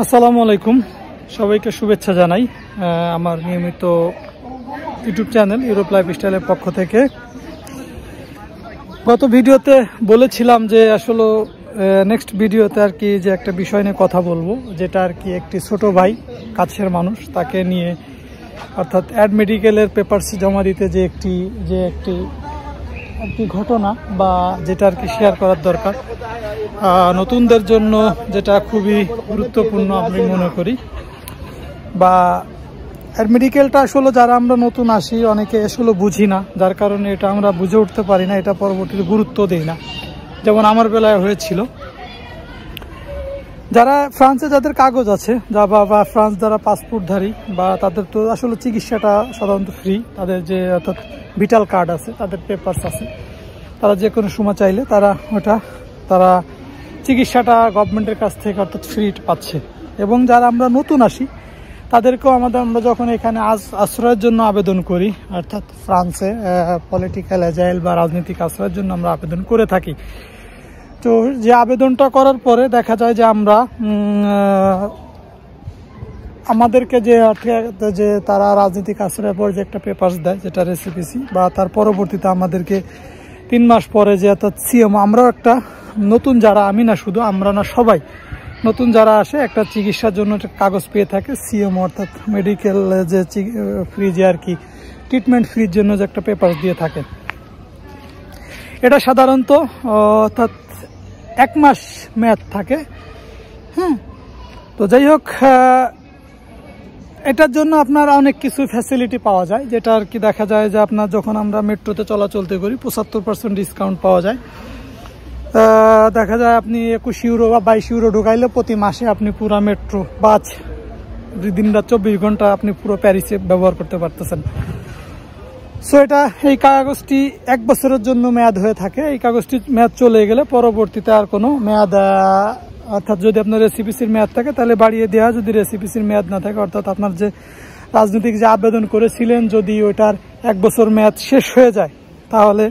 আসসালামু আলাইকুম, সবাইকে শুভেচ্ছা জানাই আমার নিয়মিত ইউটিউব চ্যানেল ইউরোপ লাইফস্টাইলের পক্ষ থেকে। গত ভিডিওতে বলেছিলাম যে আসলে নেক্সট ভিডিওতে আর কি যে একটা বিষয় নিয়ে কথা বলবো, যেটা আর কি একটি ছোট ভাই, কাছের মানুষ, তাকে নিয়ে অর্থাৎ অ্যাড মেডিকেলের পেপারস জমা দিতে যে একটি আর কি ঘটনা বা যেটা আর কি শেয়ার করার দরকার নতুনদের জন্য, যেটা খুবই গুরুত্বপূর্ণ আমি মনে করি। বা অ্যাড মেডিকেলটা আসলে যারা আমরা নতুন আসি অনেকে আসলে বুঝি না, যার কারণে এটা আমরা বুঝে উঠতে পারি না, এটা পরবর্তীতে গুরুত্ব দেই না। যেমন আমার বেলায় হয়েছিল, যারা ফ্রান্সে যাদের কাগজ আছে বা ফ্রান্স যারা পাসপোর্টধারী বা তাদের তো আসলে চিকিৎসাটা সাধারণত ফ্রি, তাদের যে অর্থাৎ ভিটাল কার্ড আছে, তাদের পেপারস আছে, তারা যে কোনো সময় চাইলে তারা চিকিৎসাটা গভর্নমেন্টের কাছ থেকে অর্থাৎ ফ্রি পাচ্ছে। এবং যারা আমরা নতুন আসি তাদেরকেও আমরা যখন এখানে আশ্রয়ের জন্য আবেদন করি, অর্থাৎ ফ্রান্সে পলিটিক্যাল এজাইল বা রাজনৈতিক আশ্রয়ের জন্য আমরা আবেদন করে থাকি। তো যে আবেদনটা করার পরে দেখা যায় যে আমাদেরকে যে তারা রাজনৈতিক আশ্রয়ের পর যে একটা পেপারস দেয়, যেটা রেসিপিসি, বা তার পরবর্তীতে আমাদেরকে 3 মাস পরে যে অর্থাৎ সিএম, আমরাও একটা নতুন যারা, আমি না শুধু, আমরা না সবাই নতুন যারা আসে একটা চিকিৎসার জন্য একটা কাগজ পেয়ে থাকে সিএম, অর্থাৎ মেডিকেল যে ফ্রি যে আর কি ট্রিটমেন্ট ফ্রির জন্য যে একটা পেপার দিয়ে থাকে। এটা সাধারণত অর্থাৎ 1 মাস মেয়াদ থাকে। হ্যাঁ, তো যাই হোক, এটার জন্য আপনার অনেক কিছু ফ্যাসিলিটি পাওয়া যায়, যেটা আর কি দেখা যায় যে আপনার যখন আমরা মেট্রোতে চলাচলতে করি 75% ডিসকাউন্ট পাওয়া যায়। দেখা যায় আপনি 21 ইউরো বা 22 ইউরো ঢুকাইলে প্রতি মাসে আপনি পুরো মেট্রো বাস দিন-রাত 24 ঘন্টা আপনি পুরো প্যারিসে ব্যবহার করতে পারতেছেন। সো এই কাগজটি 1 বছরের জন্য মেয়াদ হয়ে থাকে। এই কাগজটি মেয়াদ চলে গেলে পরবর্তীতে আর কোনো মেয়াদ, অর্থাৎ যদি আপনার রেসিপিসির মেয়াদ থাকে তাহলে বাড়িয়ে দেওয়া, যদি রেসিপিসির মেয়াদ না থাকে, অর্থাৎ আপনার যে রাজনৈতিক যে আবেদন করেছিলেন যদি ওইটার 1 বছর মেয়াদ শেষ হয়ে যায়, তাহলে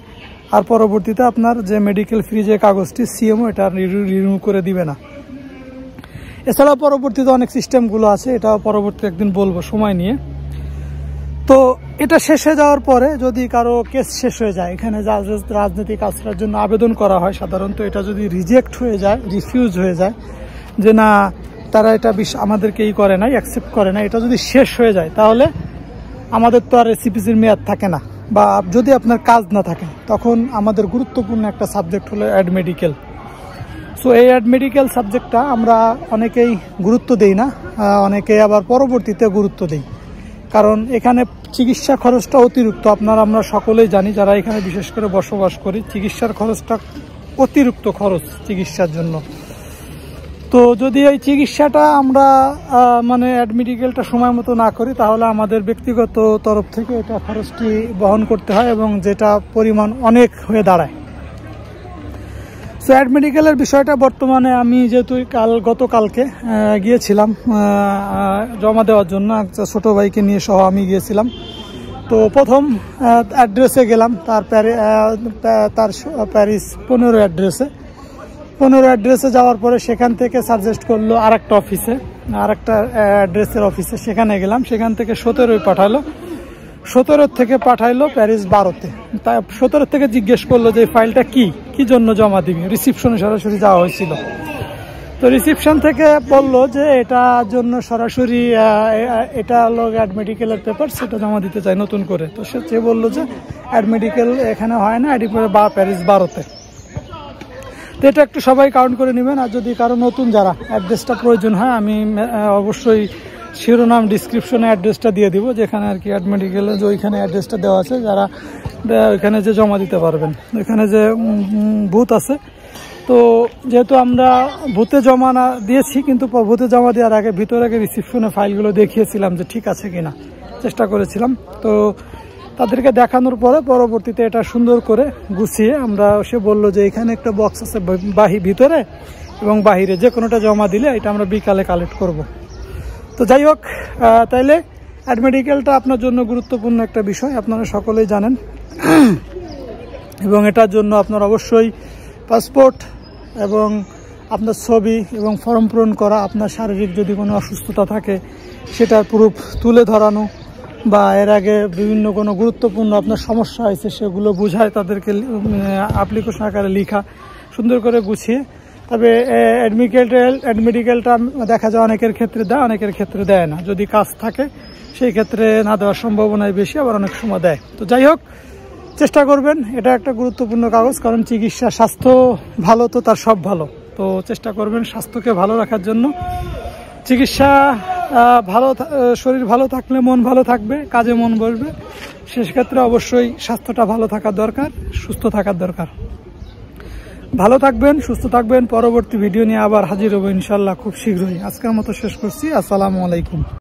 আর পরবর্তীতে আপনার যে মেডিকেল ফ্রি যে কাগজটি সিএমও এটা রিনিউ করে দিবে না। এছাড়াও পরবর্তীতে অনেক সিস্টেমগুলো আছে, এটা পরবর্তী একদিন বলবো সময় নিয়ে। তো এটা শেষ হয়ে যাওয়ার পরে যদি কারো কেস শেষ হয়ে যায়, এখানে রাজনৈতিক আশ্রয়ের জন্য আবেদন করা হয়, সাধারণত এটা যদি রিজেক্ট হয়ে যায়, রিফিউজ হয়ে যায়, যে না তারা এটা আমাদেরকে করে নাই, অ্যাকসেপ্ট করে না, এটা যদি শেষ হয়ে যায়, তাহলে আমাদের তো আর রেসিপিসির মেয়াদ থাকে না। বা যদি আপনার কাজ না থাকে, তখন আমাদের গুরুত্বপূর্ণ একটা সাবজেক্ট হলো অ্যাড মেডিকেল। সো এই অ্যাড মেডিকেল সাবজেক্টটা আমরা অনেকেই গুরুত্ব দেই না, অনেকে আবার পরবর্তীতে গুরুত্ব দেই, কারণ এখানে চিকিৎসা খরচটা অতিরিক্ত। আমরা সকলেই জানি, যারা এখানে বিশেষ করে বসবাস করি, চিকিৎসার খরচটা অতিরিক্ত খরচ চিকিৎসার জন্য। তো যদি এই চিকিৎসাটা আমরা অ্যাড মেডিকেলটা সময় মতো না করি, তাহলে আমাদের ব্যক্তিগত তরফ থেকে এটা খরচটি বহন করতে হয়, এবং যেটা পরিমাণ অনেক হয়ে দাঁড়ায়। সো অ্যাড মেডিকেলের বিষয়টা বর্তমানে আমি যেহেতু গতকালকে গিয়েছিলাম জমা দেওয়ার জন্য, একটা ছোটো ভাইকে নিয়ে সহ আমি গিয়েছিলাম। তো প্রথম অ্যাড্রেসে গেলাম, তার প্যারিস 15 অ্যাড্রেসে যাওয়ার পরে সেখান থেকে সাজেস্ট করলো আরেকটা অ্যাড্রেসের অফিসে, সেখানে গেলাম। সেখান থেকে 17 পাঠালো, 17 থেকে পাঠাইলো প্যারিস 12-তে। তাই 17 থেকে জিজ্ঞেস করলো যে ফাইলটা কি জন্য জমা দিবি। রিসিপশনে সরাসরি যাওয়া হয়েছিল। তো রিসিপশন থেকে বললো যে এটার জন্য সরাসরি এটা হলো অ্যাড মেডিকেলের পেপার, সেটা জমা দিতে চাই নতুন করে। তো সে বললো যে অ্যাড মেডিকেল এখানে হয় না, প্যারিস 12-তে। তো এটা একটু সবাই কাউন্ট করে নেবেন। আর যদি কারো নতুন যারা অ্যাড্রেসটা প্রয়োজন হয়, আমি অবশ্যই শিরোনাম ডিসক্রিপশনে অ্যাড্রেসটা দিয়ে দিব, যেখানে আর কি অ্যাড মেডিকেলের যে ওইখানে অ্যাড্রেসটা দেওয়া আছে, যারা ওইখানে যে জমা দিতে পারবেন। ওইখানে যে বুথ আছে, তো যেহেতু আমরা বুথে জমা না দিয়েছি, কিন্তু বুথে জমা দেওয়ার আগে ভিতরে রিসিপশনে ফাইলগুলো দেখিয়েছিলাম যে ঠিক আছে কিনা, চেষ্টা করেছিলাম। তো তাদেরকে দেখানোর পরে পরবর্তীতে এটা সুন্দর করে গুছিয়ে সে বললো যে এখানে একটা বক্স আছে ভিতরে এবং বাহিরে, যে কোনোটা জমা দিলে এটা আমরা বিকালে কালেক্ট করব। তো যাই হোক, তাইলে অ্যাড মেডিকেলটা আপনার জন্য গুরুত্বপূর্ণ একটা বিষয়, আপনারা সকলেই জানেন। এবং এটার জন্য আপনার অবশ্যই পাসপোর্ট এবং আপনার ছবি এবং ফর্ম পূরণ করা, আপনার শারীরিক যদি কোনো অসুস্থতা থাকে সেটার প্রুফ তুলে ধরানো, বা এর আগে বিভিন্ন কোনো গুরুত্বপূর্ণ আপনার সমস্যা হয়েছে সেগুলো বুঝায় তাদেরকে অ্যাপ্লিকেশন আকারে লেখা, সুন্দর করে গুছিয়ে। তবে মেডিকেলটা দেখা যায় অনেকের ক্ষেত্রে দেয়, অনেকের ক্ষেত্রে দেয় না। যদি কাজ থাকে সেই ক্ষেত্রে না দেওয়ার সম্ভাবনাই বেশি, আবার অনেক সময় দেয়। তো যাই হোক, চেষ্টা করবেন, এটা একটা গুরুত্বপূর্ণ কাগজ। কারণ চিকিৎসা, স্বাস্থ্য ভালো তো তার সব ভালো। তো চেষ্টা করবেন স্বাস্থ্যকে ভালো রাখার জন্য। চিকিৎসা শরীর ভালো থাকলে মন ভালো থাকবে, কাজে মন বসবে। সেক্ষেত্রে অবশ্যই স্বাস্থ্যটা ভালো থাকার দরকার, সুস্থ থাকার দরকার। ভালো থাকবেন, সুস্থ থাকবেন। পরবর্তী ভিডিও নিয়ে আবার হাজির হবো ইনশাল্লাহ খুব শীঘ্রই। আজকের মতো শেষ করছি। আসসালামু আলাইকুম।